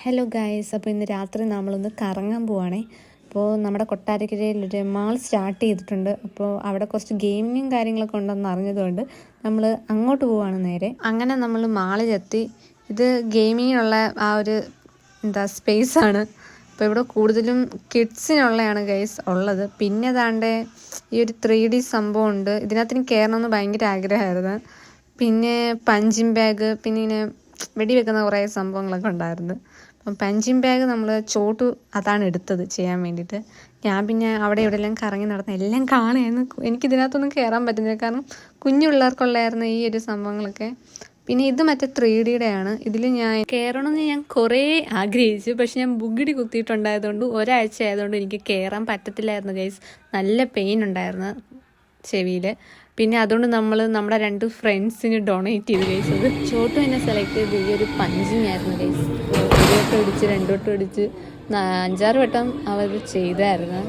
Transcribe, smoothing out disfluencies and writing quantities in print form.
Hello guys, അപ്പോൾ ഇന്ന് രാത്രി നമ്മളൊന്ന് കറങ്ങാൻ പോവുകയാണേ. അപ്പോൾ നമ്മുടെ കൊട്ടാരക്കരയിലൊരു മാൾ സ്റ്റാർട്ട് ചെയ്തിട്ടുണ്ട്. അപ്പോൾ അവിടെ കുറച്ച് ഗെയിമിങ്ങും കാര്യങ്ങളൊക്കെ ഉണ്ടെന്ന് അറിഞ്ഞതുകൊണ്ട് നമ്മൾ അങ്ങോട്ട് പോവുകയാണ് നേരെ. അങ്ങനെ നമ്മൾ മാളിലെത്തി. ഇത് ഗെയിമിങ്ങിനുള്ള ആ ഒരു സ്പേസാണ്. അപ്പോൾ ഇവിടെ കൂടുതലും കിഡ്സിനുള്ളതാണ് ഗൈസ് ഉള്ളത്. പിന്നെ അതാണ്ട് ഈ ഒരു 3D സംഭവം ഉണ്ട്. ഇതിനകത്ത് എനിക്ക് കയറണമെന്ന് ഭയങ്കര ആഗ്രഹമായിരുന്നു. പിന്നെ പഞ്ചിങ് ബാഗ്, പിന്നെ ഇങ്ങനെ വെടിവെക്കുന്ന കുറേ സംഭവങ്ങളൊക്കെ ഉണ്ടായിരുന്നു. അപ്പം പഞ്ചിങ് ബാഗ് നമ്മൾ ചോട്ടു അതാണ് എടുത്തത് ചെയ്യാൻ വേണ്ടിയിട്ട്. ഞാൻ പിന്നെ അവിടെ ഇവിടെ എല്ലാം കറങ്ങി നടന്ന് എല്ലാം കാണുകയായിരുന്നു. എനിക്കിതിനകത്തൊന്നും കയറാൻ പറ്റുന്നില്ല, കാരണം കുഞ്ഞു പിള്ളേർക്കുള്ളായിരുന്നു ഈ ഒരു സംഭവങ്ങളൊക്കെ. പിന്നെ ഇത് മറ്റേ 3Dയുടെ ആണ്. ഇതിൽ ഞാൻ കയറണമെന്ന് ഞാൻ കുറേ ആഗ്രഹിച്ചു, പക്ഷെ ഞാൻ ബുഗിടി കുത്തിയിട്ടുണ്ടായതുകൊണ്ട് ഒരാഴ്ച ആയതുകൊണ്ട് എനിക്ക് കയറാൻ പറ്റത്തില്ലായിരുന്നു ഗൈസ്. നല്ല പെയിൻ ഉണ്ടായിരുന്നു ചെവിയിൽ. പിന്നെ അതുകൊണ്ട് നമ്മൾ നമ്മുടെ 2 ഫ്രണ്ട്സിന് ഡൊണേറ്റ് ചെയ്ത് കഴിച്ചത്. ചോട്ടു എന്നെ സെലക്ട് ചെയ്ത് ഈ ഒരു പഞ്ചിങ് ആയിരുന്നു ഗൈസ്. 1 വട്ടം ഇടിച്ച് 2 വട്ടം ഇടിച്ച് 5-6 വട്ടം അവർ ചെയ്തായിരുന്നു.